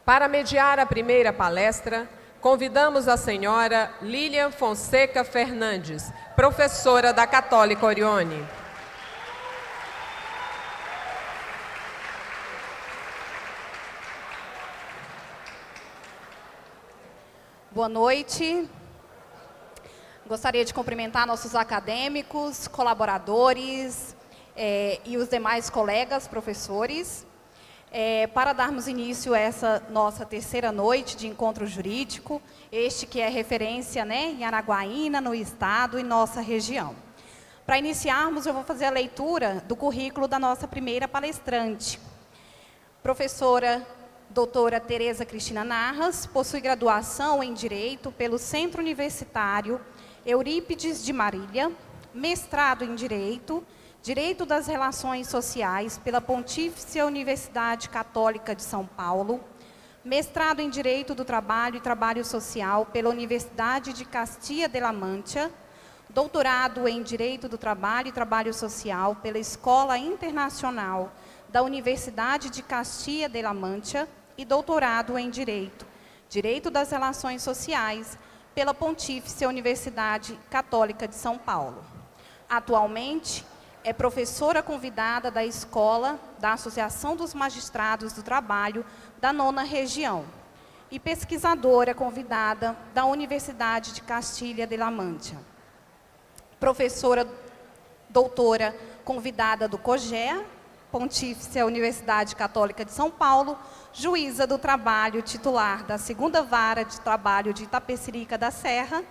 Para mediar a primeira palestra, convidamos a senhora Lilian Fonseca Fernandes, professora da Católica Orione. Boa noite. Gostaria de cumprimentar nossos acadêmicos, colaboradores e os demais colegas, professores, para darmos início a essa nossa terceira noite de encontro jurídico, este que é referência, em Araguaína, no estado e nossa região. Para iniciarmos, eu vou fazer a leitura do currículo da nossa primeira palestrante. Professora doutora Tereza Cristina Narras, possui graduação em Direito pelo Centro Universitário Eurípides de Marília, mestrado em Direito, Direito das Relações Sociais pela Pontífice Universidade Católica de São Paulo, mestrado em Direito do Trabalho e Trabalho Social pela Universidade de Castilla-La Mancha, doutorado em Direito do Trabalho e Trabalho Social pela Escola Internacional da Universidade de Castilla-La Mancha e doutorado em Direito, Direito das Relações Sociais pela Pontífice Universidade Católica de São Paulo. Atualmente, é professora convidada da Escola da Associação dos Magistrados do Trabalho da 9ª Região e pesquisadora convidada da Universidade de Castilla-La Mancha. Professora doutora convidada do COGEA, Pontífice Universidade Católica de São Paulo, juíza do trabalho titular da 2ª Vara de Trabalho de Itapecerica da Serra,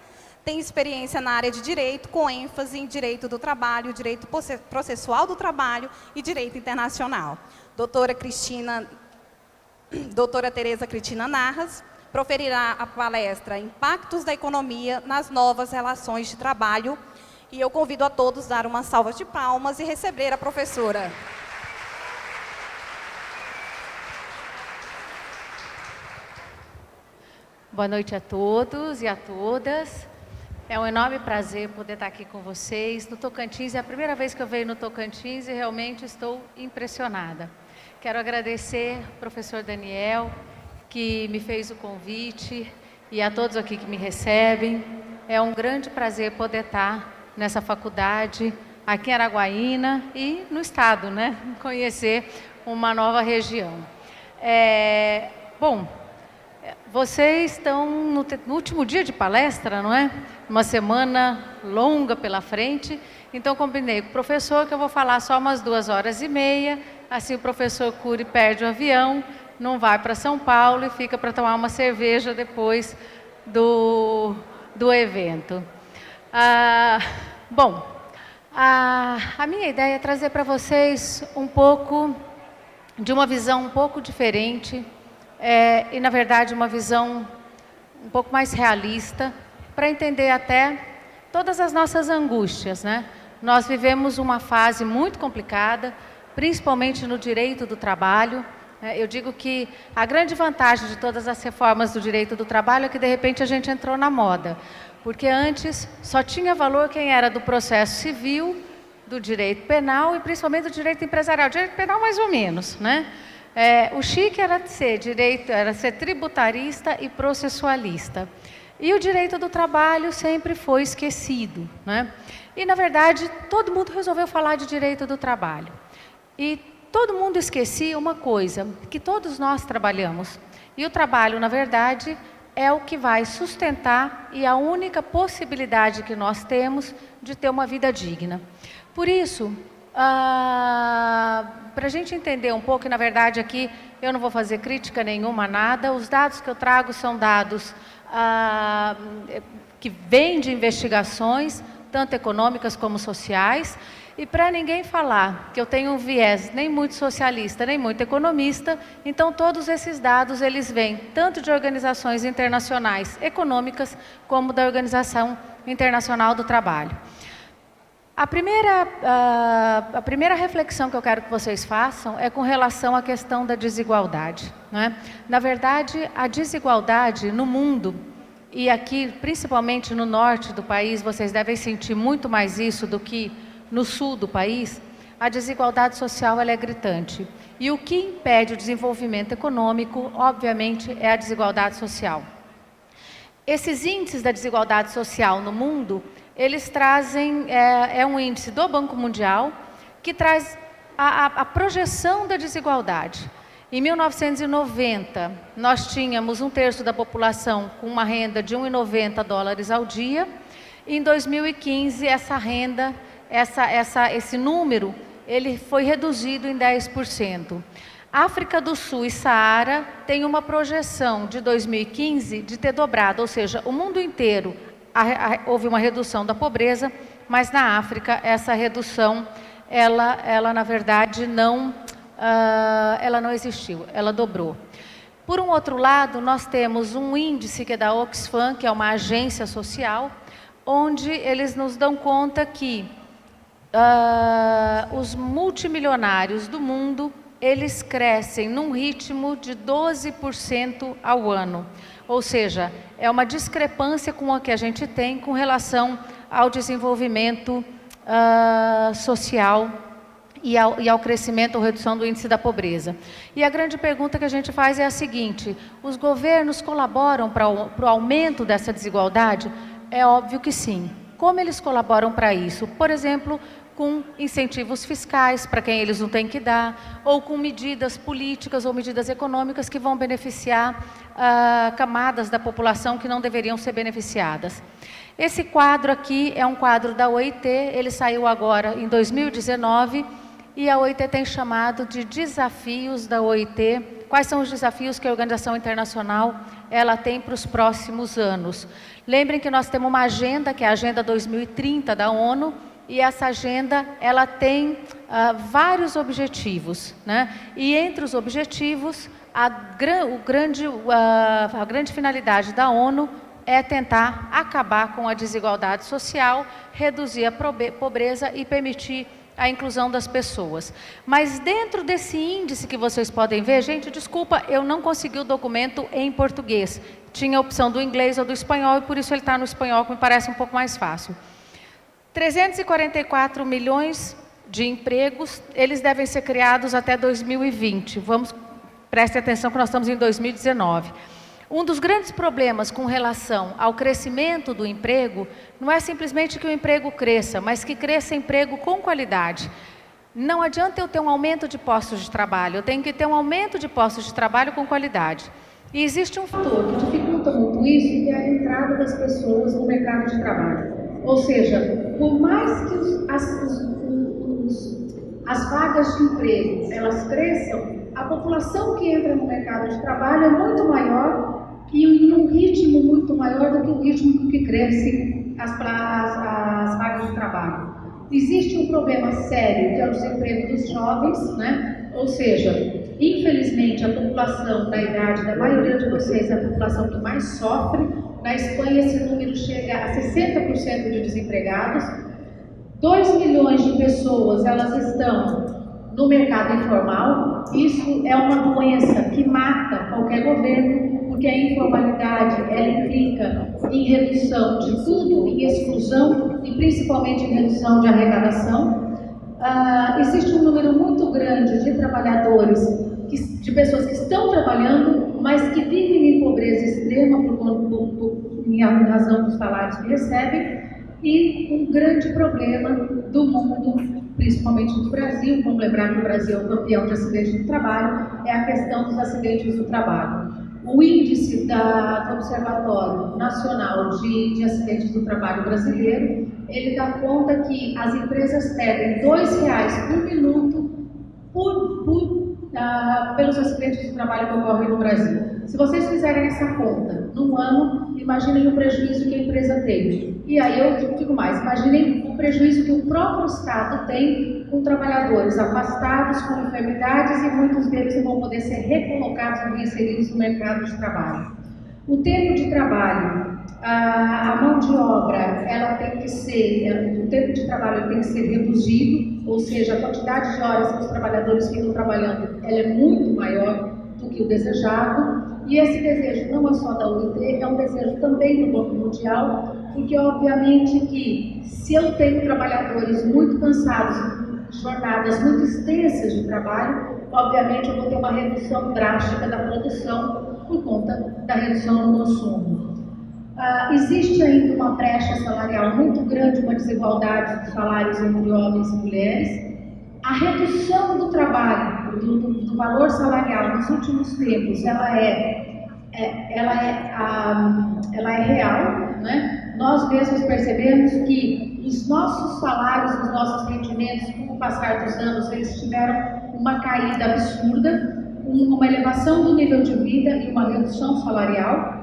tem experiência na área de Direito, com ênfase em Direito do Trabalho, Direito Processual do Trabalho e Direito Internacional. Doutora Tereza Cristina Narras proferirá a palestra Impactos da Economia nas Novas Relações de Trabalho, e eu convido a todos a dar uma salva de palmas e receber a professora. Boa noite a todos e a todas. É um enorme prazer poder estar aqui com vocês. No Tocantins, é a primeira vez que eu venho no Tocantins e realmente estou impressionada. Quero agradecer ao professor Daniel, que me fez o convite, e a todos aqui que me recebem. É um grande prazer poder estar nessa faculdade, aqui em Araguaína e no estado, conhecer uma nova região. Vocês estão no último dia de palestra, não é? Uma semana longa pela frente, então combinei com o professor que eu vou falar só umas 2h30, assim o professor Cury perde o avião, não vai para São Paulo e fica para tomar uma cerveja depois do evento. A minha ideia é trazer para vocês um pouco de uma visão um pouco diferente, e, na verdade, uma visão um pouco mais realista, para entender até todas as nossas angústias, Nós vivemos uma fase muito complicada, principalmente no direito do trabalho. Eu digo que a grande vantagem de todas as reformas do direito do trabalho é que, de repente, a gente entrou na moda. Porque antes só tinha valor quem era do processo civil, do direito penal e, principalmente, do direito empresarial. Direito penal, mais ou menos, o chique era ser tributarista e processualista. E o direito do trabalho sempre foi esquecido, E, na verdade, todo mundo resolveu falar de direito do trabalho. E todo mundo esquecia uma coisa, que todos nós trabalhamos. E o trabalho, na verdade, é o que vai sustentar e a única possibilidade que nós temos de ter uma vida digna. Por isso, para a gente entender um pouco, e na verdade aqui eu não vou fazer crítica nenhuma a nada, os dados que eu trago são dados que vêm de investigações, tanto econômicas como sociais, e para ninguém falar que eu tenho um viés nem muito socialista, nem muito economista, então todos esses dados eles vêm tanto de organizações internacionais econômicas, como da Organização Internacional do Trabalho. A primeira reflexão que eu quero que vocês façam é com relação à questão da desigualdade, Na verdade, a desigualdade no mundo, e aqui, principalmente no norte do país, vocês devem sentir muito mais isso do que no sul do país. a desigualdade social ela é gritante. E o que impede o desenvolvimento econômico, obviamente, é a desigualdade social. Esses índices da desigualdade social no mundo, eles trazem, é um índice do Banco Mundial, que traz a projeção da desigualdade. Em 1990, nós tínhamos 1/3 da população com uma renda de $1,90 ao dia. Em 2015, essa renda, esse número, ele foi reduzido em 10%. África do Sul e Saara tem uma projeção de 2015 de ter dobrado, ou seja, o mundo inteiro houve uma redução da pobreza, mas na África essa redução, ela na verdade ela não existiu, ela dobrou. Por um outro lado, nós temos um índice que é da Oxfam, que é uma agência social, onde eles nos dão conta que os multimilionários do mundo, eles crescem num ritmo de 12% ao ano. Ou seja, é uma discrepância com a que a gente tem com relação ao desenvolvimento social e ao crescimento ou redução do índice da pobreza. E a grande pergunta que a gente faz é a seguinte: os governos colaboram para o aumento dessa desigualdade? É óbvio que sim. Como eles colaboram para isso? Por exemplo, com incentivos fiscais para quem eles não têm que dar, ou com medidas políticas ou medidas econômicas que vão beneficiar camadas da população que não deveriam ser beneficiadas. Esse quadro aqui é um quadro da OIT, ele saiu agora em 2019, e a OIT tem chamado de desafios da OIT. Quais são os desafios que a organização internacional ela tem para os próximos anos? Lembrem que nós temos uma agenda, que é a Agenda 2030 da ONU, e essa agenda ela tem vários objetivos, né? E entre os objetivos, a grande finalidade da ONU é tentar acabar com a desigualdade social, reduzir a pobreza e permitir a inclusão das pessoas. Mas dentro desse índice que vocês podem ver, gente, desculpa, eu não consegui o documento em português. Tinha a opção do inglês ou do espanhol, e por isso ele está no espanhol, que me parece um pouco mais fácil. 344 milhões de empregos, eles devem ser criados até 2020. Prestem atenção que nós estamos em 2019. Um dos grandes problemas com relação ao crescimento do emprego não é simplesmente que o emprego cresça, mas que cresça emprego com qualidade. Não adianta eu ter um aumento de postos de trabalho, eu tenho que ter um aumento de postos de trabalho com qualidade. E existe um fator que dificulta muito isso, que é a entrada das pessoas no mercado de trabalho. Ou seja, por mais que as vagas de emprego elas cresçam, a população que entra no mercado de trabalho é muito maior e em um ritmo muito maior do que o ritmo com que crescem as vagas de trabalho. Existe um problema sério, que é o desemprego dos jovens, né? Ou seja, infelizmente a população da idade da maioria de vocês é a população que mais sofre. Na Espanha esse número chega a 60% de desempregados. 2 milhões de pessoas elas estão no mercado informal. Isso é uma doença que mata qualquer governo, porque a informalidade ela implica em redução de tudo, em exclusão e principalmente em redução de arrecadação. Existe um número muito grande de trabalhadores, de pessoas que estão trabalhando, mas que vivem em pobreza extrema em razão dos salários que recebem. E um grande problema do mundo, principalmente do Brasil, vamos lembrar que o Brasil é o campeão de acidentes do trabalho, é a questão dos acidentes do trabalho. O índice do Observatório Nacional de Acidentes do Trabalho brasileiro, ele dá conta que as empresas perdem R$2 por minuto pelos acidentes do trabalho que ocorrem no Brasil. Se vocês fizerem essa conta num ano, imaginem o prejuízo que a empresa tem. E aí eu digo mais, imaginem o prejuízo que o próprio Estado tem com trabalhadores afastados, com enfermidades, e muitos deles não vão poder ser recolocados ou reinseridos no mercado de trabalho. O tempo de trabalho, a mão de obra, ela tem que ser, o tempo de trabalho tem que ser reduzido, ou seja, a quantidade de horas que os trabalhadores ficam trabalhando, ela é muito maior do que o desejado. E esse desejo não é só da OIT, é um desejo também do Banco Mundial, porque obviamente que se eu tenho trabalhadores muito cansados, jornadas muito extensas de trabalho, obviamente eu vou ter uma redução drástica da produção por conta da redução no consumo. Existe ainda uma brecha salarial muito grande, uma desigualdade de salários entre homens e mulheres. A redução do trabalho, do valor salarial nos últimos tempos, ela é real, né? Nós mesmos percebemos que os nossos salários, os nossos rendimentos, com o passar dos anos, eles tiveram uma caída absurda, uma elevação do nível de vida e uma redução salarial.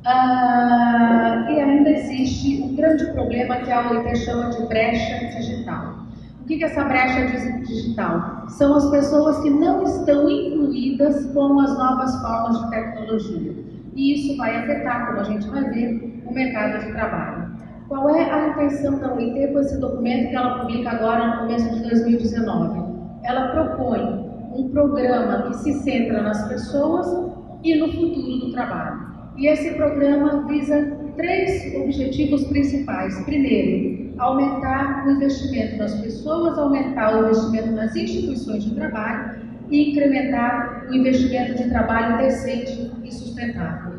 E ainda existe um grande problema que a OIT chama de brecha digital. O que é essa brecha digital? São as pessoas que não estão incluídas com as novas formas de tecnologia. E isso vai afetar, como a gente vai ver, o mercado de trabalho. Qual é a intenção da OIT com esse documento que ela publica agora no começo de 2019? Ela propõe um programa que se centra nas pessoas e no futuro do trabalho. E esse programa visa 3 objetivos principais. Primeiro, aumentar o investimento nas pessoas, aumentar o investimento nas instituições de trabalho e incrementar o investimento de trabalho decente e sustentável.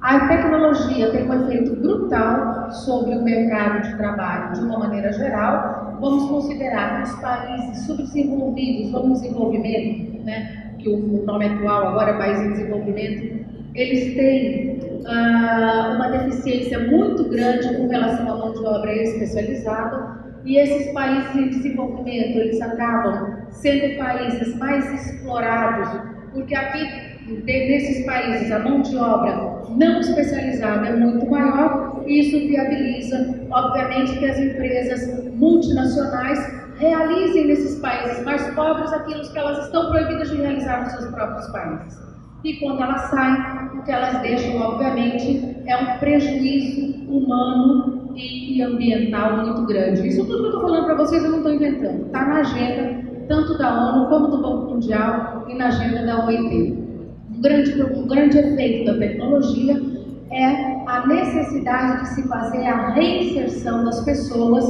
A tecnologia tem um efeito brutal sobre o mercado de trabalho de uma maneira geral. Vamos considerar que os países subdesenvolvidos ou em desenvolvimento, né, que o nome atual agora é país em desenvolvimento, eles têm uma deficiência muito grande com relação à mão de obra especializada, e esses países em desenvolvimento, eles acabam sendo países mais explorados, porque aqui, nesses países, a mão de obra não especializada é muito maior, e isso viabiliza, obviamente, que as empresas multinacionais realizem nesses países mais pobres aquilo que elas estão proibidas de realizar nos seus próprios países. E quando elas saem, o que elas deixam, obviamente, é um prejuízo humano e ambiental muito grande. Isso tudo que eu estou falando para vocês eu não estou inventando. Está na agenda, tanto da ONU como do Banco Mundial e na agenda da OIT. Um grande efeito da tecnologia é a necessidade de se fazer a reinserção das pessoas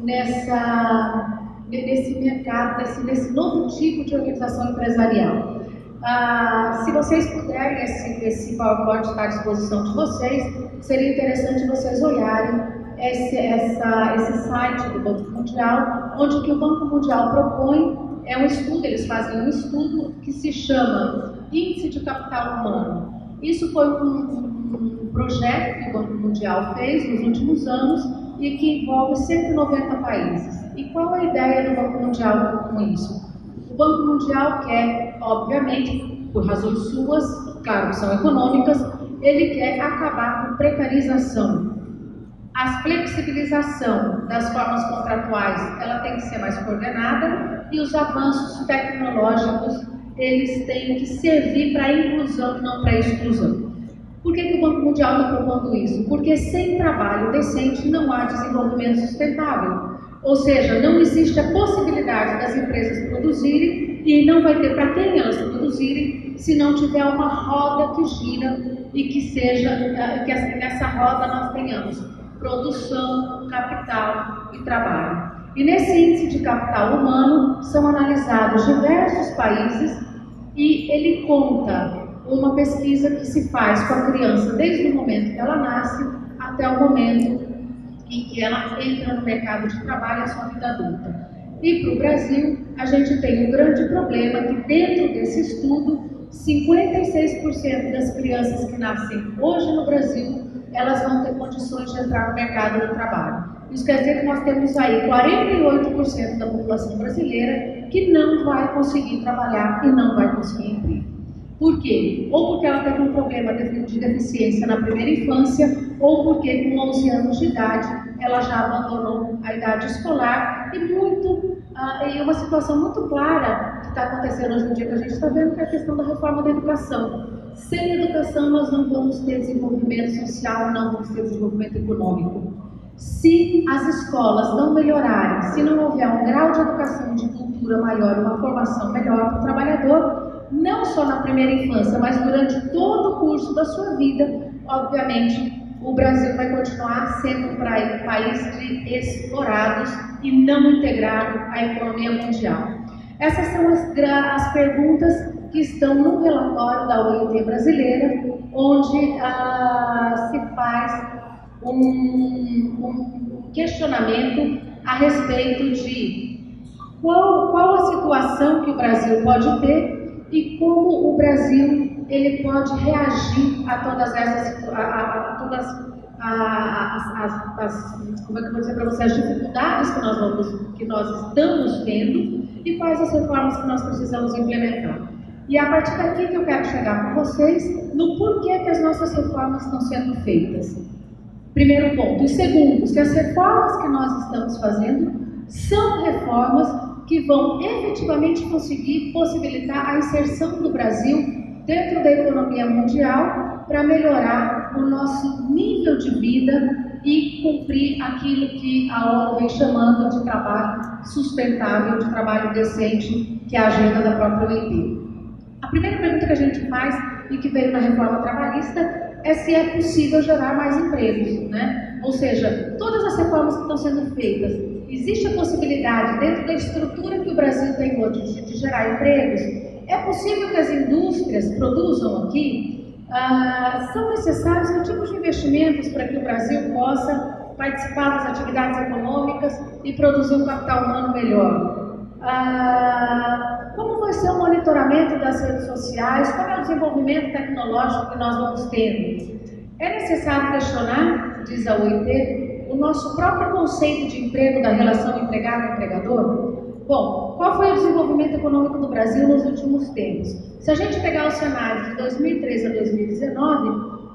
nesse mercado, nesse novo tipo de organização empresarial. Se vocês puderem, esse PowerPoint está à disposição de vocês, seria interessante vocês olharem esse site do Banco Mundial, onde que o Banco Mundial propõe um estudo, eles fazem um estudo que se chama Índice de Capital Humano. Isso foi um projeto que o Banco Mundial fez nos últimos anos e que envolve 190 países. E qual é a ideia do Banco Mundial com isso? O Banco Mundial quer, obviamente, por razões suas, claro que são econômicas, ele quer acabar com precarização. A flexibilização das formas contratuais, ela tem que ser mais coordenada, e os avanços tecnológicos, eles têm que servir para a inclusão e não para a exclusão. Por que o Banco Mundial está propondo isso? Porque sem trabalho decente não há desenvolvimento sustentável. Ou seja, não existe a possibilidade das empresas produzirem e não vai ter para quem elas produzirem se não tiver uma roda que gira e que nessa roda nós tenhamos produção, capital e trabalho. E nesse índice de capital humano são analisados diversos países e ele conta uma pesquisa que se faz com a criança desde o momento que ela nasce até o momento em que ela entra no mercado de trabalho e a sua vida adulta. E para o Brasil, a gente tem um grande problema que dentro desse estudo, 56% das crianças que nascem hoje no Brasil, elas vão ter condições de entrar no mercado do trabalho. Isso quer dizer que nós temos aí 48% da população brasileira que não vai conseguir trabalhar e não vai conseguir emprego. Por quê? Ou porque ela teve um problema de deficiência na primeira infância, ou porque com 11 anos de idade ela já abandonou a idade escolar, e uma situação muito clara que está acontecendo hoje em dia que a gente está vendo, que é a questão da reforma da educação. Sem educação nós não vamos ter desenvolvimento social, não vamos ter desenvolvimento econômico. Se as escolas não melhorarem, se não houver um grau de educação de cultura maior, uma formação melhor para o trabalhador, não só na primeira infância, mas durante todo o curso da sua vida, obviamente, o Brasil vai continuar sendo um país de explorados e não integrado à economia mundial? Essas são as perguntas que estão no relatório da OIT brasileira, onde se faz um questionamento a respeito de qual a situação que o Brasil pode ter e como o Brasil ele pode reagir a todas essas, como é que eu vou dizer para você, as dificuldades que nós estamos tendo e quais as reformas que nós precisamos implementar. E é a partir daqui que eu quero chegar com vocês no porquê que as nossas reformas estão sendo feitas. Primeiro ponto. E segundo, que as reformas que nós estamos fazendo são reformas que vão efetivamente conseguir possibilitar a inserção do Brasil dentro da economia mundial para melhorar o nosso nível de vida e cumprir aquilo que a ONU vem chamando de trabalho sustentável, de trabalho decente, que é a agenda da própria OIT. A primeira pergunta que a gente faz, e que veio na reforma trabalhista, é se é possível gerar mais empregos, né? Ou seja, todas as reformas que estão sendo feitas, existe a possibilidade, dentro da estrutura que o Brasil tem hoje, de gerar empregos? É possível que as indústrias produzam aqui? São necessários que tipos de investimentos para que o Brasil possa participar das atividades econômicas e produzir um capital humano melhor? Como vai ser o monitoramento das redes sociais? Como é o desenvolvimento tecnológico que nós vamos tendo? É necessário questionar, diz a OIT, o nosso próprio conceito de emprego, da relação empregado-empregador? Bom, qual foi o desenvolvimento econômico do Brasil nos últimos tempos? Se a gente pegar o cenário de 2013 a 2019,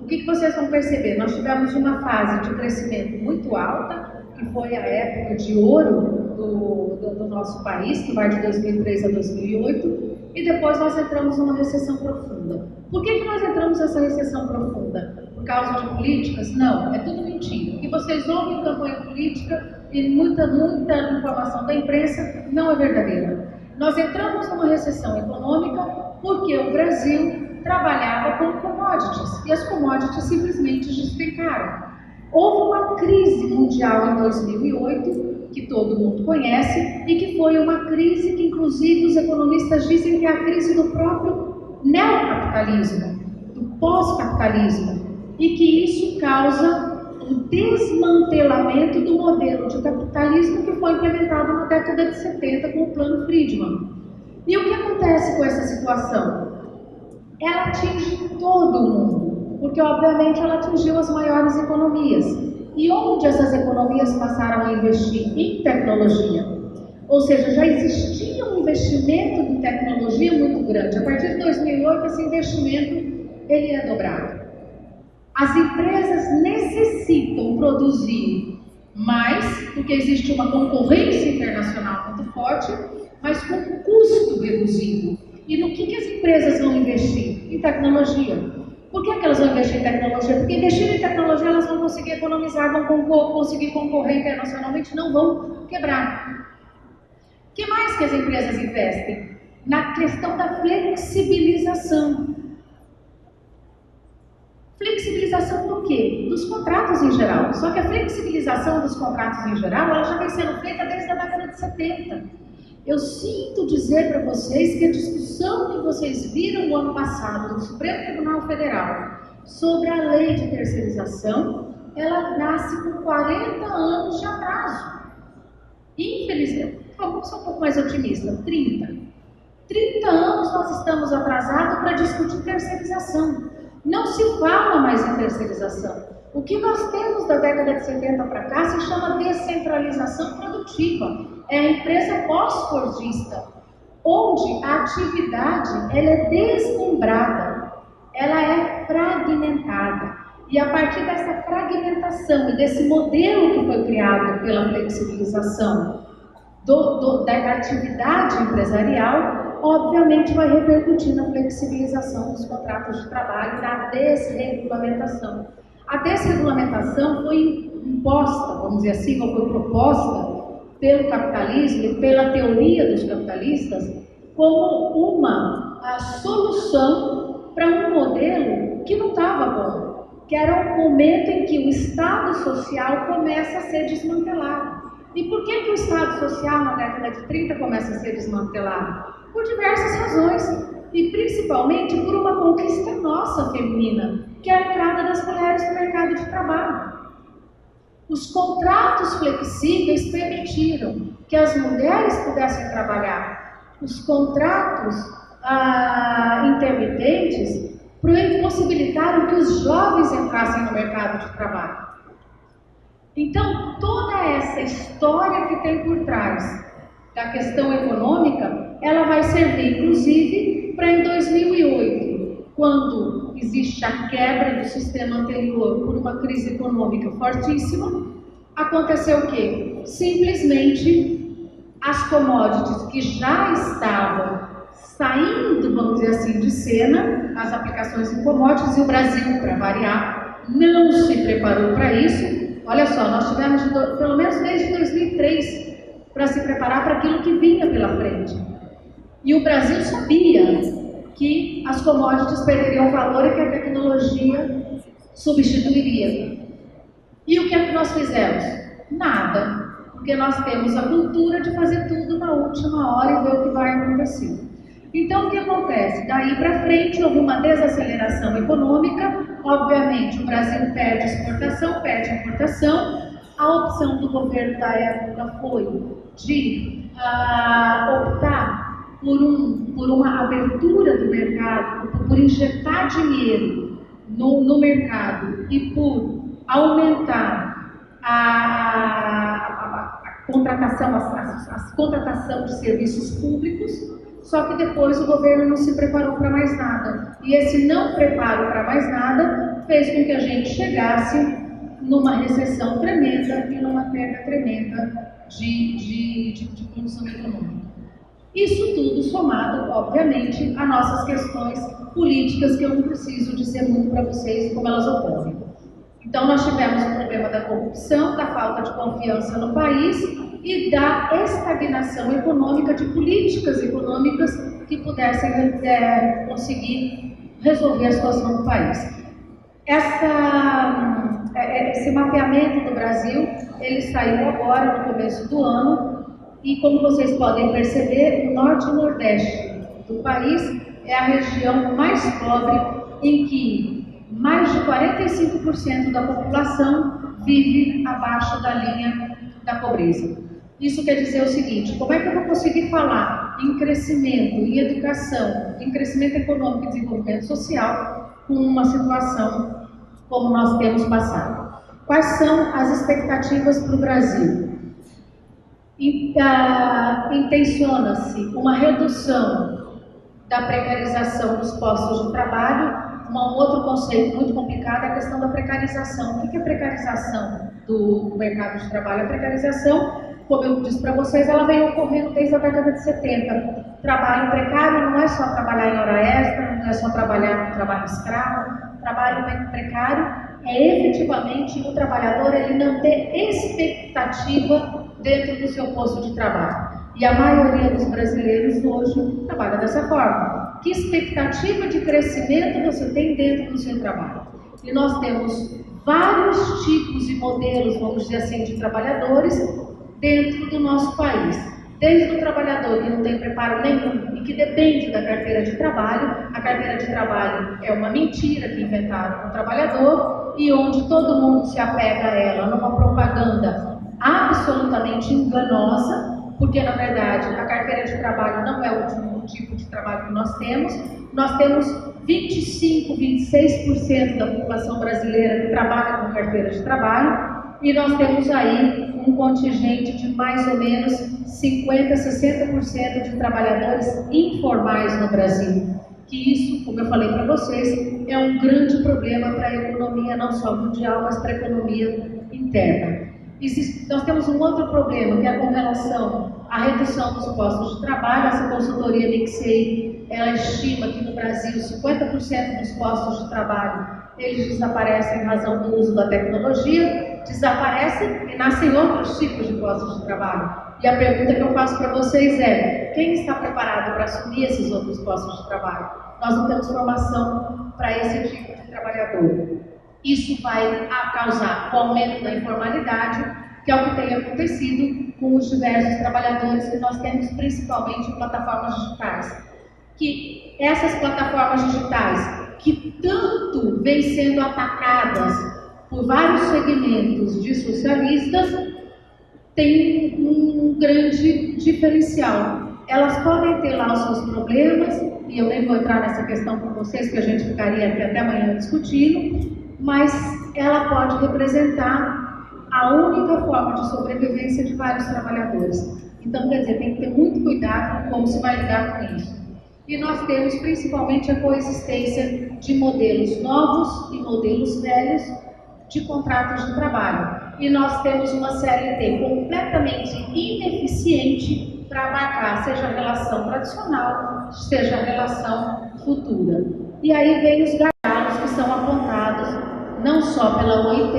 o que vocês vão perceber? Nós tivemos uma fase de crescimento muito alta, que foi a época de ouro do nosso país, que vai de 2003 a 2008, e depois nós entramos numa recessão profunda. Por que nós entramos nessa recessão profunda? Por causa de políticas? Não, é tudo mentira. O que vocês ouvem em campanha política e muita informação da imprensa não é verdadeira. Nós entramos numa recessão econômica porque o Brasil trabalhava com commodities, e as commodities simplesmente despencaram. Houve uma crise mundial em 2008, que todo mundo conhece, e que foi uma crise que, inclusive, os economistas dizem que é a crise do próprio neocapitalismo, do pós-capitalismo, e que isso causa o desmantelamento do modelo de capitalismo que foi implementado na década de 70 com o Plano Friedman. E o que acontece com essa situação? Ela atinge todo mundo, porque, obviamente, ela atingiu as maiores economias. E onde essas economias passaram a investir? Em tecnologia. Ou seja, já existia um investimento em tecnologia muito grande. A partir de 2008, esse investimento ele é dobrado. As empresas necessitam produzir mais, porque existe uma concorrência internacional muito forte, mas com custo reduzido. E no que as empresas vão investir? Em tecnologia. Por que elas vão investir em tecnologia? Porque investindo em tecnologia elas vão conseguir economizar, vão conseguir concorrer internacionalmente, não vão quebrar. O que mais que as empresas investem? Na questão da flexibilização. Flexibilização do quê? Dos contratos em geral. Só que a flexibilização dos contratos em geral, ela já vem sendo feita desde a década de 70. Eu sinto dizer para vocês que a discussão que vocês viram no ano passado no Supremo Tribunal Federal sobre a lei de terceirização, ela nasce com 40 anos de atraso. Infelizmente, vamos ser um pouco mais otimista, 30 anos nós estamos atrasados para discutir terceirização. Não se fala mais em terceirização. O que nós temos da década de 70 para cá se chama descentralização produtiva. É a empresa pós-fordista, onde a atividade ela é desmembrada, ela é fragmentada. E a partir dessa fragmentação e desse modelo que foi criado pela flexibilização da atividade empresarial, obviamente vai repercutir na flexibilização dos contratos de trabalho e na desregulamentação. A desregulamentação foi imposta, vamos dizer assim, ou foi proposta pelo capitalismo e pela teoria dos capitalistas como uma solução para um modelo que não estava bom. que era o momento em que o Estado Social começa a ser desmantelado. E por que o Estado Social, na década de 30, começa a ser desmantelado? Por diversas razões, e principalmente por uma conquista nossa feminina, que é a entrada das mulheres no mercado de trabalho. Os contratos flexíveis permitiram que as mulheres pudessem trabalhar. Os contratos intermitentes possibilitaram que os jovens entrassem no mercado de trabalho. Então, toda essa história que tem por trás da questão econômica, ela vai servir, inclusive, para em 2008, quando existe a quebra do sistema anterior por uma crise econômica fortíssima, aconteceu o quê? Simplesmente as commodities que já estavam saindo, vamos dizer assim, de cena, as aplicações em commodities, e o Brasil, para variar, não se preparou para isso. Olha só, nós tivemos pelo menos desde 2003 para se preparar para aquilo que vinha pela frente. E o Brasil sabia que as commodities perderiam valor e que a tecnologia substituiria. E o que é que nós fizemos? Nada, porque nós temos a cultura de fazer tudo na última hora e ver o que vai acontecer. Então, o que acontece? Daí para frente houve uma desaceleração econômica. Obviamente, o Brasil perde exportação, perde importação. A opção do governo da época foi de optar por uma abertura do mercado, por injetar dinheiro no mercado e por aumentar a contratação de serviços públicos. Só que depois o governo não se preparou para mais nada. E esse não preparo para mais nada fez com que a gente chegasse numa recessão tremenda e numa perda tremenda de condição econômica. Isso tudo somado, obviamente, a nossas questões políticas, que eu não preciso dizer muito para vocês como elas ocorrem. Então, nós tivemos o problema da corrupção, da falta de confiança no país e da estagnação econômica, de políticas econômicas que pudessem conseguir resolver a situação do país. Esse mapeamento do Brasil, ele saiu agora, no começo do ano, e como vocês podem perceber, o norte e o nordeste do país é a região mais pobre, em que mais de 45% da população vive abaixo da linha da pobreza. Isso quer dizer o seguinte: como é que eu vou conseguir falar em crescimento, em educação, em crescimento econômico e desenvolvimento social com uma situação como nós temos passado? Quais são as expectativas para o Brasil? Intenciona-se uma redução da precarização dos postos de trabalho. Um outro conceito muito complicado é a questão da precarização. O que é precarização do mercado de trabalho? A precarização, como eu disse para vocês, ela vem ocorrendo desde a década de 70. Trabalho precário não é só trabalhar em hora extra, não é só trabalhar no trabalho escravo. Trabalho precário é efetivamente o trabalhador ele não ter expectativa dentro do seu posto de trabalho. E a maioria dos brasileiros hoje trabalha dessa forma. Que expectativa de crescimento você tem dentro do seu trabalho? E nós temos vários tipos e modelos, vamos dizer assim, de trabalhadores dentro do nosso país. Desde o trabalhador que não tem preparo nenhum e que depende da carteira de trabalho. A carteira de trabalho é uma mentira que inventaram para o trabalhador e onde todo mundo se apega a ela numa propaganda absolutamente enganosa, porque na verdade a carteira de trabalho não é o último tipo de trabalho que nós temos. Nós temos 25, 26% da população brasileira que trabalha com carteira de trabalho e nós temos aí um contingente de mais ou menos 50, 60% de trabalhadores informais no Brasil. Que isso, como eu falei para vocês, é um grande problema para a economia não só mundial, mas para a economia interna. Nós temos um outro problema, que é com relação à redução dos postos de trabalho. Essa consultoria McKinsey, ela estima que no Brasil 50% dos postos de trabalho eles desaparecem em razão do uso da tecnologia, desaparecem e nascem outros tipos de postos de trabalho. E a pergunta que eu faço para vocês é: quem está preparado para assumir esses outros postos de trabalho? Nós não temos formação para esse tipo de trabalhador. Isso vai causar o aumento da informalidade, que é o que tem acontecido com os diversos trabalhadores que nós temos, principalmente em plataformas digitais. Que essas plataformas digitais, que tanto vêm sendo atacadas por vários segmentos de socialistas, têm um grande diferencial. Elas podem ter lá os seus problemas, e eu nem vou entrar nessa questão com vocês, que a gente ficaria aqui até amanhã discutindo, mas ela pode representar a única forma de sobrevivência de vários trabalhadores. Então, quer dizer, tem que ter muito cuidado com como se vai lidar com isso. E nós temos principalmente a coexistência de modelos novos e modelos velhos de contratos de trabalho. E nós temos uma CLT completamente ineficiente para abarcar, seja a relação tradicional, seja a relação futura. E aí vem os gargalos que são apontados não só pela OIT,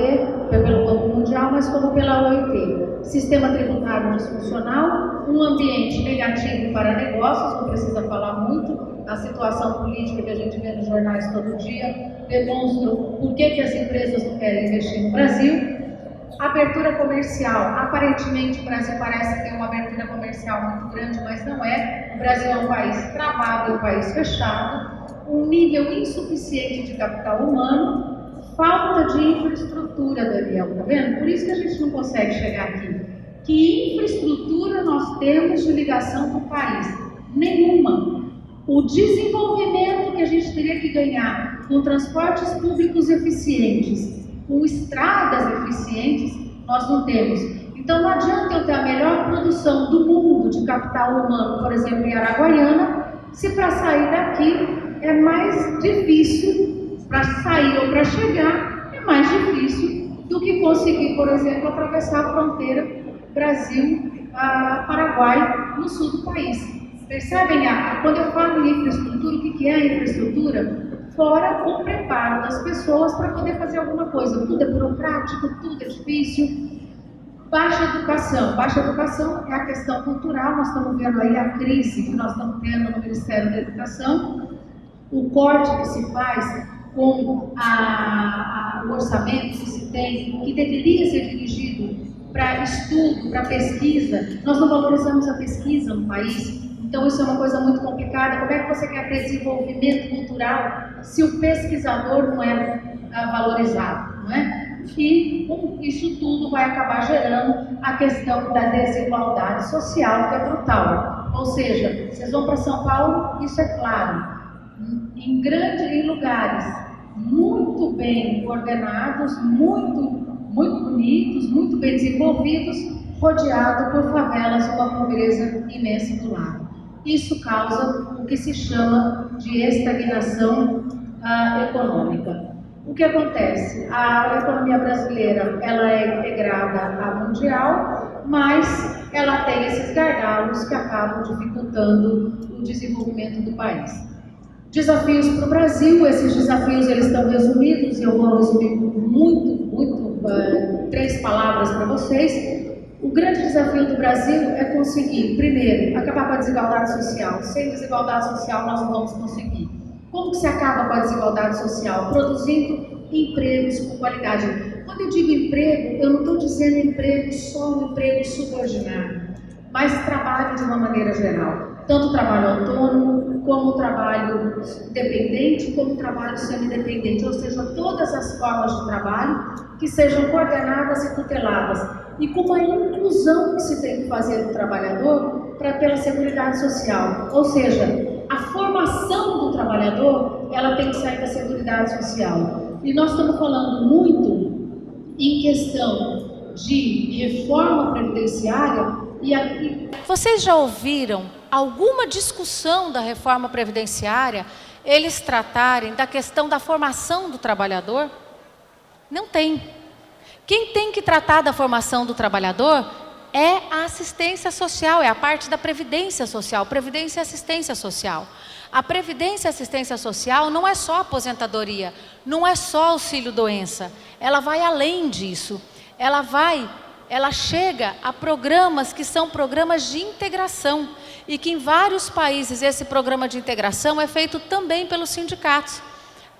pelo Banco Mundial, mas como pela OIT. Sistema tributário disfuncional, um ambiente negativo para negócios, não precisa falar muito, a situação política que a gente vê nos jornais todo dia demonstra por que as empresas não querem investir no Brasil. Abertura comercial, aparentemente o Brasil parece ter uma abertura comercial muito grande, mas não é. O Brasil é um país travado, é um país fechado, um nível insuficiente de capital humano, falta de infraestrutura, Daniel, tá vendo? Por isso que a gente não consegue chegar aqui. Que infraestrutura nós temos de ligação com o país? Nenhuma. O desenvolvimento que a gente teria que ganhar com transportes públicos eficientes, com estradas eficientes, nós não temos. Então não adianta eu ter a melhor produção do mundo de capital humano, por exemplo, em Araguaiana, se para sair daqui é mais difícil, para sair ou para chegar, é mais difícil do que conseguir, por exemplo, atravessar a fronteira Brasil-Paraguai no sul do país. Percebem? Quando eu falo em infraestrutura, o que é a infraestrutura? Fora o preparo das pessoas para poder fazer alguma coisa. Tudo é burocrático, tudo é difícil. Baixa educação. Baixa educação é a questão cultural. Nós estamos vendo aí a crise que nós estamos tendo no Ministério da Educação. O corte que se faz com o orçamento que se tem, que deveria ser dirigido para estudo, para pesquisa. Nós não valorizamos a pesquisa no país. Então isso é uma coisa muito complicada. Como é que você quer ter desenvolvimento cultural se o pesquisador não é valorizado, não é? E isso tudo vai acabar gerando a questão da desigualdade social, que é brutal. Ou seja, vocês vão para São Paulo, isso é claro, em lugares muito bem coordenados, muito bonitos, muito bem desenvolvidos, rodeado por favelas e uma pobreza imensa do lado. Isso causa o que se chama de estagnação econômica. O que acontece? A economia brasileira ela é integrada à mundial, mas ela tem esses gargalos que acabam dificultando o desenvolvimento do país. Desafios para o Brasil, esses desafios eles estão resumidos, eu vou resumir muito, 3 palavras para vocês. O grande desafio do Brasil é conseguir, primeiro, acabar com a desigualdade social. Sem desigualdade social nós não vamos conseguir. Como que se acaba com a desigualdade social? Produzindo empregos com qualidade. Quando eu digo emprego, eu não estou dizendo emprego só um emprego subordinado, mas trabalho de uma maneira geral. Tanto trabalho autônomo, como trabalho dependente, como trabalho semidependente. Ou seja, todas as formas de trabalho que sejam coordenadas e tuteladas. E com uma inclusão que se tem que fazer do trabalhador pela Seguridade Social. Ou seja, a formação do trabalhador, ela tem que sair da Seguridade Social. E nós estamos falando muito em questão de reforma previdenciária e Vocês já ouviram alguma discussão da reforma previdenciária, eles tratarem da questão da formação do trabalhador? Não tem. Quem tem que tratar da formação do trabalhador é a assistência social, é a parte da previdência social, previdência e assistência social. A previdência e assistência social não é só aposentadoria, não é só auxílio-doença, ela vai além disso. Ela chega a programas que são programas de integração e que em vários países esse programa de integração é feito também pelos sindicatos.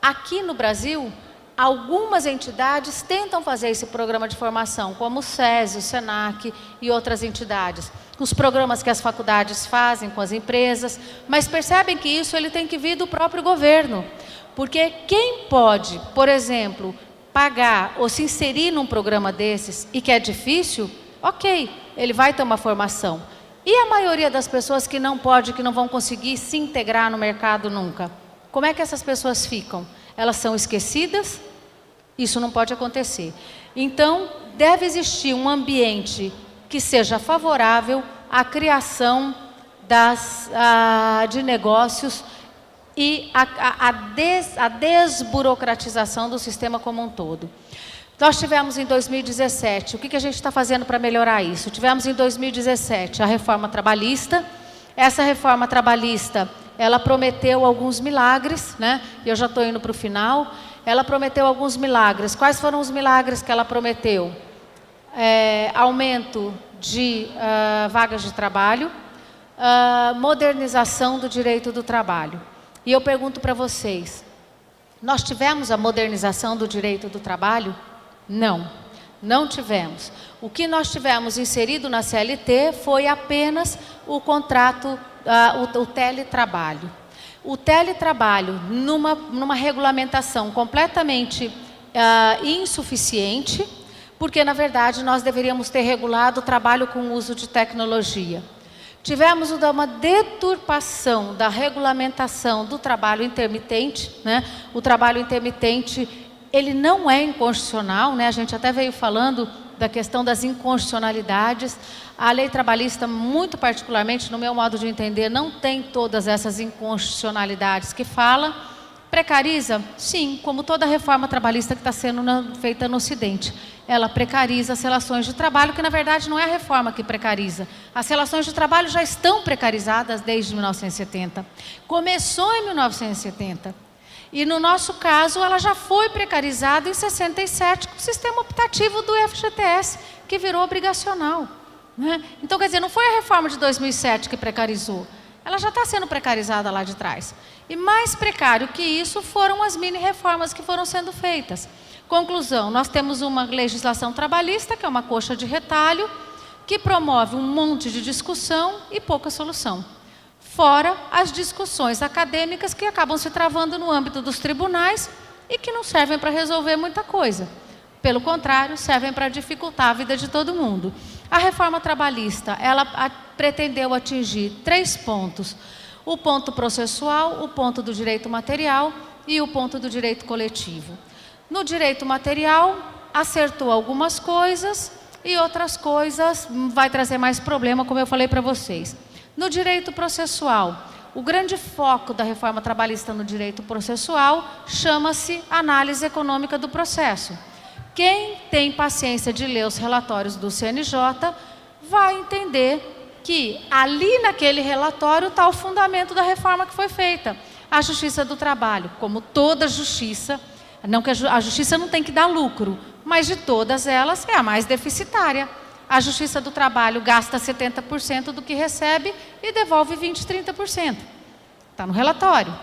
Aqui no Brasil, Algumas entidades tentam fazer esse programa de formação, como o SESI, o SENAC e outras entidades. Os programas que as faculdades fazem com as empresas, mas percebem que isso ele tem que vir do próprio governo. Porque quem pode, por exemplo, pagar ou se inserir num programa desses e que é difícil, ok, ele vai ter uma formação. E a maioria das pessoas que não pode, que não vão conseguir se integrar no mercado nunca? Como é que essas pessoas ficam? Elas são esquecidas? Isso não pode acontecer. Então, deve existir um ambiente que seja favorável à criação de negócios e a desburocratização do sistema como um todo. Nós tivemos em 2017, o que a gente está fazendo para melhorar isso? Tivemos em 2017 a reforma trabalhista. Essa reforma trabalhista, ela prometeu alguns milagres, né? E eu já estou indo para o final. Ela prometeu alguns milagres. Quais foram os milagres que ela prometeu? Aumento de vagas de trabalho, modernização do direito do trabalho. E eu pergunto para vocês, nós tivemos a modernização do direito do trabalho? Não, não tivemos. O que nós tivemos inserido na CLT foi apenas o contrato, o teletrabalho. O teletrabalho, numa regulamentação completamente insuficiente, porque, na verdade, nós deveríamos ter regulado o trabalho com o uso de tecnologia. Tivemos uma deturpação da regulamentação do trabalho intermitente, né? O trabalho intermitente, ele não é inconstitucional, né? A gente até veio falando da questão das inconstitucionalidades. A lei trabalhista, muito particularmente, no meu modo de entender, não tem todas essas inconstitucionalidades que fala. Precariza? Sim, como toda reforma trabalhista que está sendo feita no Ocidente. Ela precariza as relações de trabalho, que na verdade não é a reforma que precariza. As relações de trabalho já estão precarizadas desde 1970. Começou em 1970. E no nosso caso, ela já foi precarizada em 67 com o sistema optativo do FGTS, que virou obrigacional, né? Então, quer dizer, não foi a reforma de 2007 que precarizou. Ela já está sendo precarizada lá de trás. E mais precário que isso foram as mini-reformas que foram sendo feitas. Conclusão, nós temos uma legislação trabalhista, que é uma coxa de retalho, que promove um monte de discussão e pouca solução. Fora as discussões acadêmicas que acabam se travando no âmbito dos tribunais e que não servem para resolver muita coisa. Pelo contrário, servem para dificultar a vida de todo mundo. A reforma trabalhista, ela pretendeu atingir 3 pontos. O ponto processual, o ponto do direito material e o ponto do direito coletivo. No direito material, acertou algumas coisas e outras coisas vai trazer mais problema, como eu falei para vocês. No direito processual, o grande foco da reforma trabalhista no direito processual chama-se análise econômica do processo. Quem tem paciência de ler os relatórios do CNJ vai entender que ali naquele relatório está o fundamento da reforma que foi feita. A Justiça do Trabalho, como toda justiça, não que a justiça não tem que dar lucro, mas de todas elas é a mais deficitária. A Justiça do Trabalho gasta 70% do que recebe e devolve 20%, 30%. Está no relatório.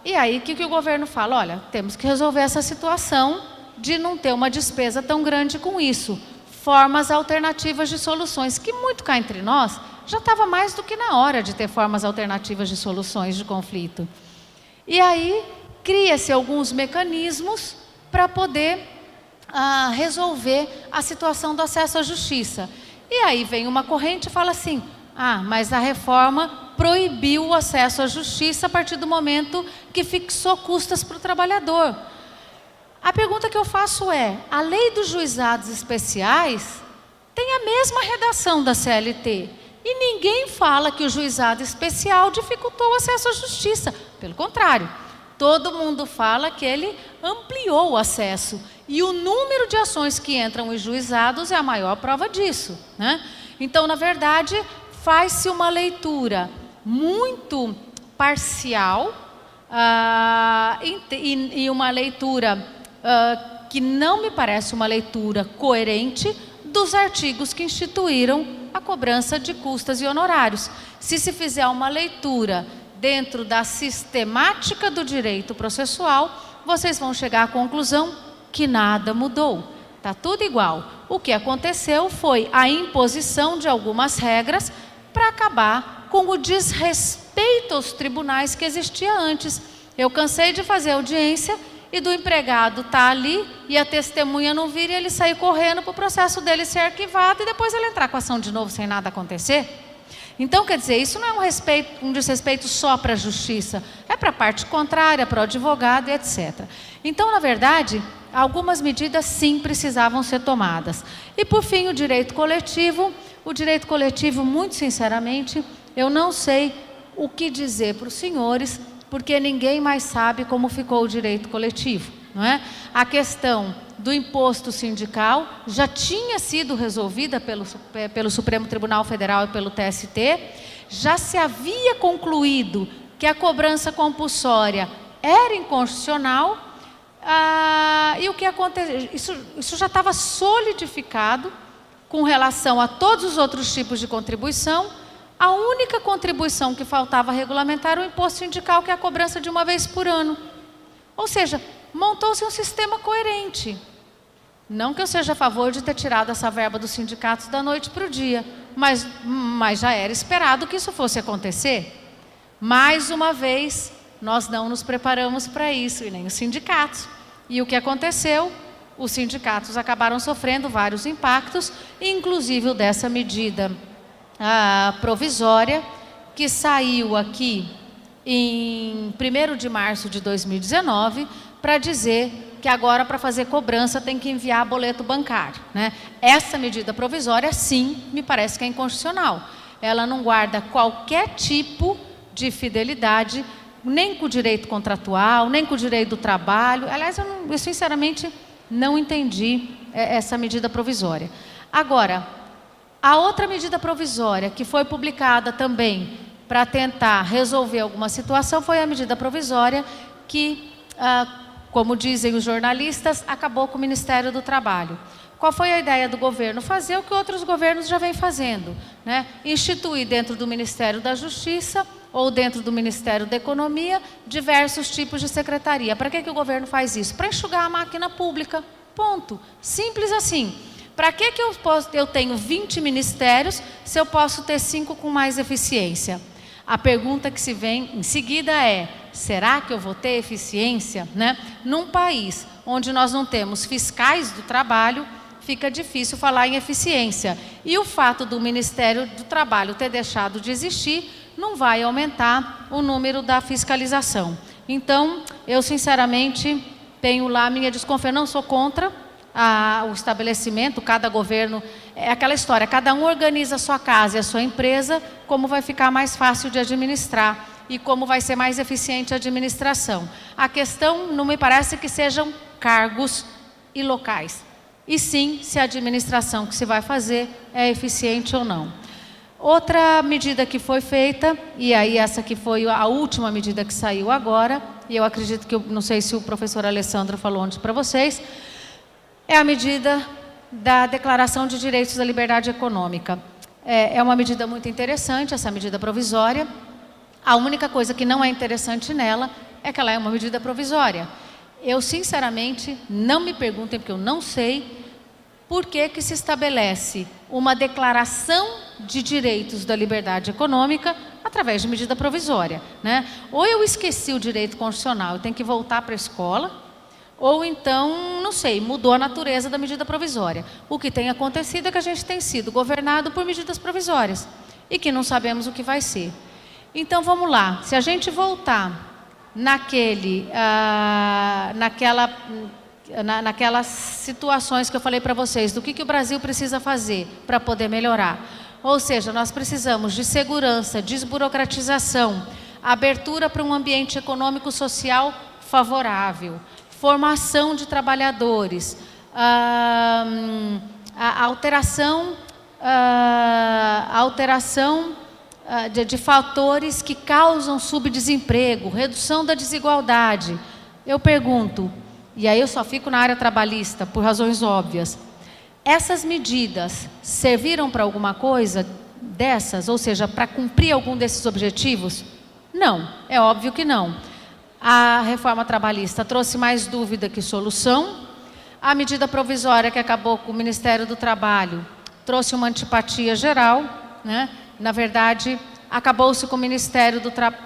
E aí, o que o governo fala? Olha, temos que resolver essa situação de não ter uma despesa tão grande com isso. Formas alternativas de soluções, que muito cá entre nós, já estava mais do que na hora de ter formas alternativas de soluções de conflito. E aí, cria-se alguns mecanismos para poder resolver a situação do acesso à justiça. E aí vem uma corrente e fala assim, mas a reforma proibiu o acesso à justiça a partir do momento que fixou custas para o trabalhador. A pergunta que eu faço é, a lei dos juizados especiais tem a mesma redação da CLT. E ninguém fala que o juizado especial dificultou o acesso à justiça. Pelo contrário, todo mundo fala que ele ampliou o acesso. E o número de ações que entram em juizados é a maior prova disso, né? Então, na verdade, faz-se uma leitura muito parcial e uma leitura que não me parece uma leitura coerente dos artigos que instituíram a cobrança de custas e honorários. Se fizer uma leitura dentro da sistemática do direito processual, vocês vão chegar à conclusão que nada mudou. Está tudo igual. O que aconteceu foi a imposição de algumas regras para acabar com o desrespeito aos tribunais que existia antes. Eu cansei de fazer audiência e do empregado estar ali e a testemunha não vir e ele sair correndo para o processo dele ser arquivado e depois ele entrar com a ação de novo sem nada acontecer. Então, quer dizer, isso não é um desrespeito só para a justiça, é para a parte contrária, para o advogado e etc. Então, na verdade, algumas medidas sim precisavam ser tomadas. E por fim, o direito coletivo, muito sinceramente, eu não sei o que dizer para os senhores, porque ninguém mais sabe como ficou o direito coletivo, não é? A questão do imposto sindical já tinha sido resolvida pelo Supremo Tribunal Federal e pelo TST, já se havia concluído que a cobrança compulsória era inconstitucional, e o que aconteceu? Isso já estava solidificado com relação a todos os outros tipos de contribuição. A única contribuição que faltava regulamentar era o imposto sindical, que é a cobrança de uma vez por ano. Ou seja, montou-se um sistema coerente. Não que eu seja a favor de ter tirado essa verba dos sindicatos da noite para o dia, mas já era esperado que isso fosse acontecer. Mais uma vez, nós não nos preparamos para isso, e nem os sindicatos. E o que aconteceu? Os sindicatos acabaram sofrendo vários impactos, inclusive o dessa medida provisória, que saiu aqui em 1º de março de 2019, para dizer que agora, para fazer cobrança, tem que enviar boleto bancário, né? Essa medida provisória, sim, me parece que é inconstitucional. Ela não guarda qualquer tipo de fidelidade, nem com o direito contratual, nem com o direito do trabalho. Aliás, eu sinceramente não entendi essa medida provisória. Agora, a outra medida provisória que foi publicada também para tentar resolver alguma situação foi a medida provisória que, como dizem os jornalistas, acabou com o Ministério do Trabalho. Qual foi a ideia do governo? Fazer o que outros governos já vêm fazendo, né? Instituir dentro do Ministério da Justiça ou dentro do Ministério da Economia diversos tipos de secretaria. Para que o governo faz isso? Para enxugar a máquina pública, ponto. Simples assim. Para que eu tenho 20 ministérios se eu posso ter 5 com mais eficiência? A pergunta que se vem em seguida é: será que eu vou ter eficiência, né? Num país onde nós não temos fiscais do trabalho, fica difícil falar em eficiência. E o fato do Ministério do Trabalho ter deixado de existir não vai aumentar o número da fiscalização. Então, eu sinceramente tenho lá a minha desconfiança, não sou contra o estabelecimento, cada governo, é aquela história, cada um organiza a sua casa e a sua empresa, como vai ficar mais fácil de administrar e como vai ser mais eficiente a administração. A questão não me parece que sejam cargos e locais, e sim se a administração que se vai fazer é eficiente ou não. Outra medida que foi feita, e aí essa que foi a última medida que saiu agora, e eu acredito que, não sei se o professor Alessandro falou antes para vocês, é a medida da Declaração de Direitos da Liberdade Econômica. É uma medida muito interessante, essa medida provisória. A única coisa que não é interessante nela é que ela é uma medida provisória. Eu, sinceramente, não me perguntem, porque eu não sei por que se estabelece uma declaração de direitos da liberdade econômica através de medida provisória, né? Ou eu esqueci o direito constitucional, eu tenho que voltar para a escola, ou então, não sei, mudou a natureza da medida provisória. O que tem acontecido é que a gente tem sido governado por medidas provisórias e que não sabemos o que vai ser. Então, vamos lá. Se a gente voltar naquelas situações que eu falei para vocês, do que o Brasil precisa fazer para poder melhorar. Ou seja, nós precisamos de segurança, desburocratização, abertura para um ambiente econômico social favorável, formação de trabalhadores, alteração de fatores que causam subdesemprego, redução da desigualdade. Eu pergunto, e aí eu só fico na área trabalhista por razões óbvias, essas medidas serviram para alguma coisa dessas, ou seja, para cumprir algum desses objetivos? Não, é óbvio que não. A reforma trabalhista trouxe mais dúvida que solução. A medida provisória que acabou com o Ministério do Trabalho trouxe uma antipatia geral, né? Na verdade, acabou-se com o Ministério do Trabalho,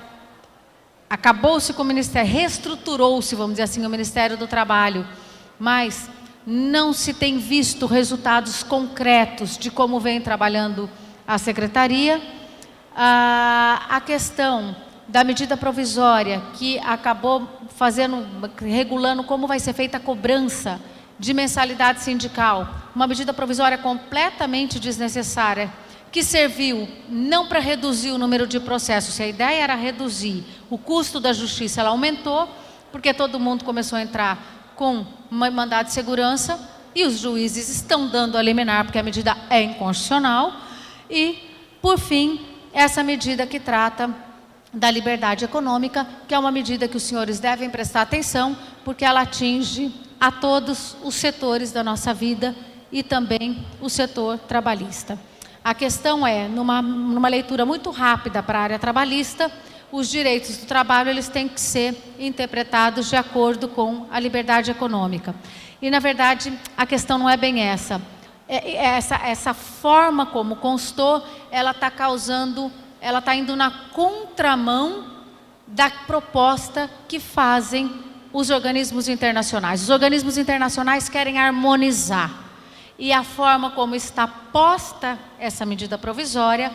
reestruturou-se, vamos dizer assim, o Ministério do Trabalho, mas não se tem visto resultados concretos de como vem trabalhando a Secretaria. A questão da medida provisória que acabou regulando como vai ser feita a cobrança de mensalidade sindical, uma medida provisória completamente desnecessária, que serviu não para reduzir o número de processos. Se a ideia era reduzir o custo da justiça, ela aumentou, porque todo mundo começou a entrar com uma mandado de segurança, e os juízes estão dando a liminar, porque a medida é inconstitucional. E, por fim, essa medida que trata da liberdade econômica, que é uma medida que os senhores devem prestar atenção, porque ela atinge a todos os setores da nossa vida e também o setor trabalhista. A questão é, numa leitura muito rápida para a área trabalhista, os direitos do trabalho eles têm que ser interpretados de acordo com a liberdade econômica. E, na verdade, a questão não é bem essa. Essa forma como constou, ela está indo na contramão da proposta que fazem os organismos internacionais. Os organismos internacionais querem harmonizar. E a forma como está posta essa medida provisória,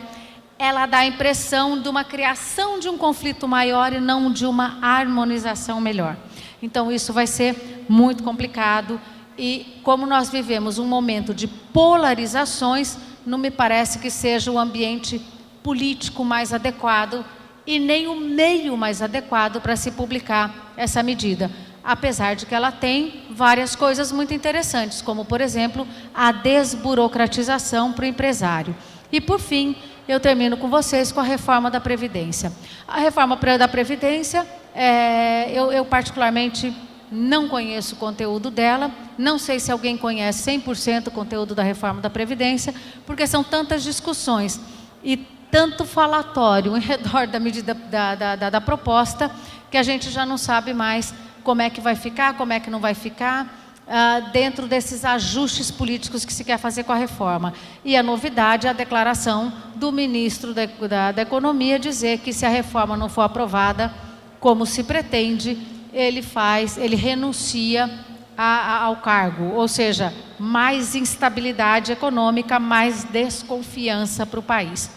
ela dá a impressão de uma criação de um conflito maior e não de uma harmonização melhor. Então, isso vai ser muito complicado. E como nós vivemos um momento de polarizações, não me parece que seja o ambiente político mais adequado e nem o meio mais adequado para se publicar essa medida. Apesar de que ela tem várias coisas muito interessantes, como, por exemplo, a desburocratização para o empresário. E, por fim, eu termino com vocês com a reforma da Previdência. A reforma da Previdência, eu particularmente não conheço o conteúdo dela, não sei se alguém conhece 100% o conteúdo da reforma da Previdência, porque são tantas discussões e tanto falatório em redor da medida da proposta, que a gente já não sabe mais como é que vai ficar, como é que não vai ficar, dentro desses ajustes políticos que se quer fazer com a reforma. E a novidade é a declaração do ministro da Economia dizer que se a reforma não for aprovada, como se pretende, ele renuncia ao cargo, ou seja, mais instabilidade econômica, mais desconfiança para o país.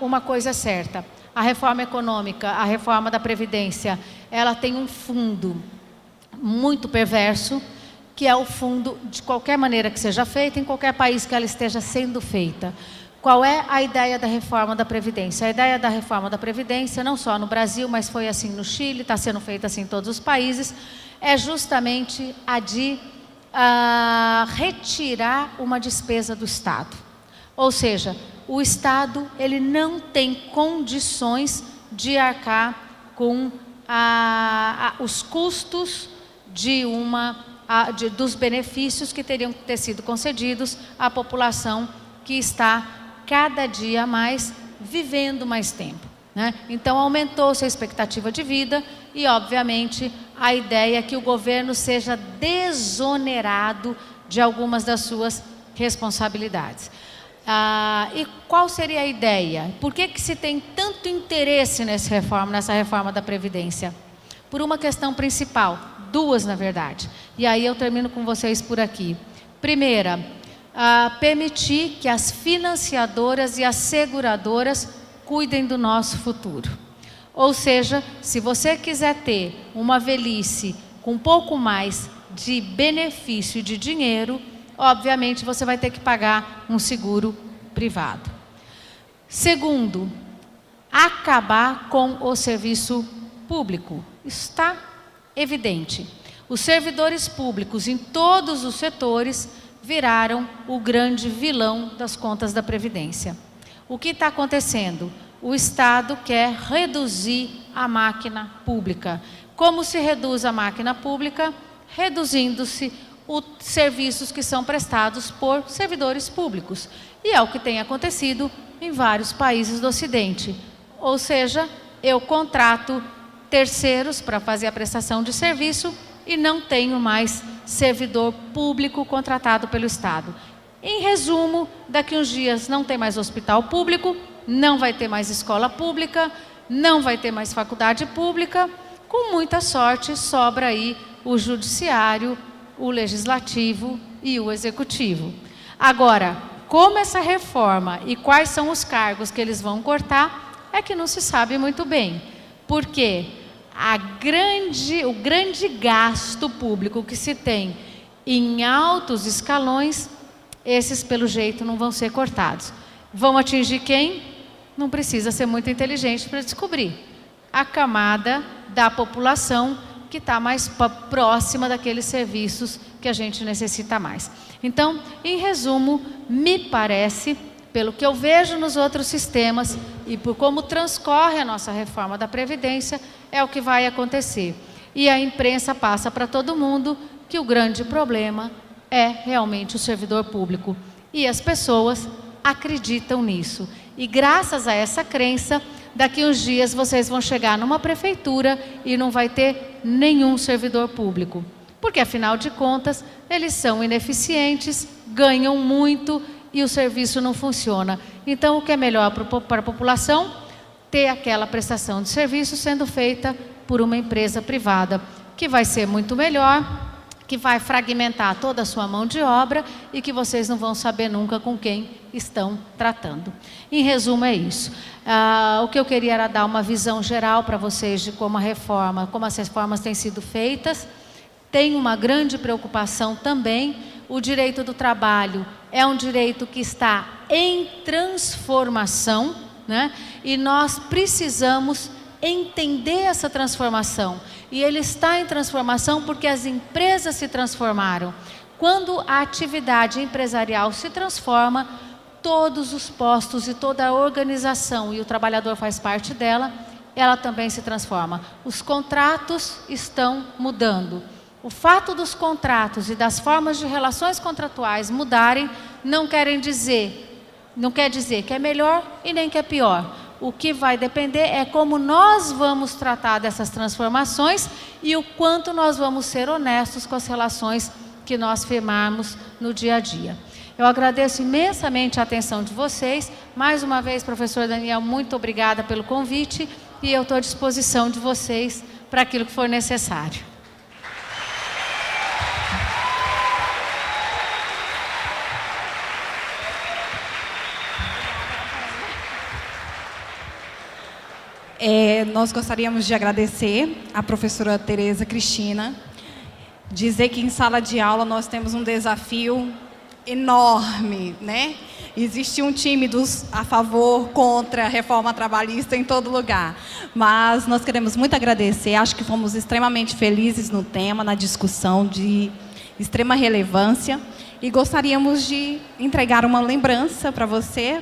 Uma coisa é certa, a reforma econômica, a reforma da Previdência, ela tem um fundo muito perverso, que é o fundo, de qualquer maneira que seja feita, em qualquer país que ela esteja sendo feita. Qual é a ideia da reforma da Previdência? A ideia da reforma da Previdência, não só no Brasil, mas foi assim no Chile, está sendo feita assim em todos os países, é justamente a de retirar uma despesa do Estado. Ou seja, o Estado ele não tem condições de arcar com os custos dos benefícios que teriam que ter sido concedidos à população que está cada dia mais vivendo mais tempo, né? Então, aumentou-se a expectativa de vida e, obviamente, a ideia é que o governo seja desonerado de algumas das suas responsabilidades. E qual seria a ideia? Por que se tem tanto interesse nessa reforma da Previdência? Por uma questão principal, duas na verdade, e aí eu termino com vocês por aqui. Primeira, permitir que as financiadoras e as seguradoras cuidem do nosso futuro. Ou seja, se você quiser ter uma velhice com um pouco mais de benefício de dinheiro, obviamente você vai ter que pagar um seguro privado. Segundo, acabar com o serviço público. Isso está evidente. Os servidores públicos em todos os setores viraram o grande vilão das contas da Previdência. O que está acontecendo? O Estado quer reduzir a máquina pública. Como se reduz a máquina pública? Reduzindo-se os serviços que são prestados por servidores públicos. E é o que tem acontecido em vários países do Ocidente. Ou seja, eu contrato terceiros para fazer a prestação de serviço e não tenho mais servidor público contratado pelo Estado. Em resumo, daqui uns dias não tem mais hospital público, não vai ter mais escola pública, não vai ter mais faculdade pública. Com muita sorte, sobra aí o judiciário, o legislativo e o executivo. Agora, como essa reforma e quais são os cargos que eles vão cortar, é que não se sabe muito bem. Porque o grande gasto público que se tem em altos escalões, esses pelo jeito não vão ser cortados. Vão atingir quem? Não precisa ser muito inteligente para descobrir. A camada da população que está mais próxima daqueles serviços que a gente necessita mais. Então, em resumo, me parece, pelo que eu vejo nos outros sistemas e por como transcorre a nossa reforma da Previdência, é o que vai acontecer. E a imprensa passa para todo mundo que o grande problema é realmente o servidor público. E as pessoas acreditam nisso. E graças a essa crença, daqui uns dias vocês vão chegar numa prefeitura e não vai ter nenhum servidor público. Porque, afinal de contas, eles são ineficientes, ganham muito e o serviço não funciona. Então, o que é melhor para a população? Ter aquela prestação de serviço sendo feita por uma empresa privada, que vai ser muito melhor, que vai fragmentar toda a sua mão de obra e que vocês não vão saber nunca com quem estão tratando. Em resumo, é isso. O que eu queria era dar uma visão geral para vocês de como as reformas têm sido feitas. Tem uma grande preocupação também. O direito do trabalho é um direito que está em transformação, né? E nós precisamos entender essa transformação. E ele está em transformação porque as empresas se transformaram. Quando a atividade empresarial se transforma, todos os postos e toda a organização, e o trabalhador faz parte dela, ela também se transforma. Os contratos estão mudando. O fato dos contratos e das formas de relações contratuais mudarem não quer dizer que é melhor e nem que é pior. O que vai depender é como nós vamos tratar dessas transformações e o quanto nós vamos ser honestos com as relações que nós firmarmos no dia a dia. Eu agradeço imensamente a atenção de vocês. Mais uma vez, professor Daniel, muito obrigada pelo convite e eu estou à disposição de vocês para aquilo que for necessário. Nós gostaríamos de agradecer à professora Tereza Cristina, dizer que em sala de aula nós temos um desafio enorme, né? Existe um time a favor, contra a reforma trabalhista em todo lugar. Mas nós queremos muito agradecer, acho que fomos extremamente felizes no tema, na discussão de extrema relevância. E gostaríamos de entregar uma lembrança para você,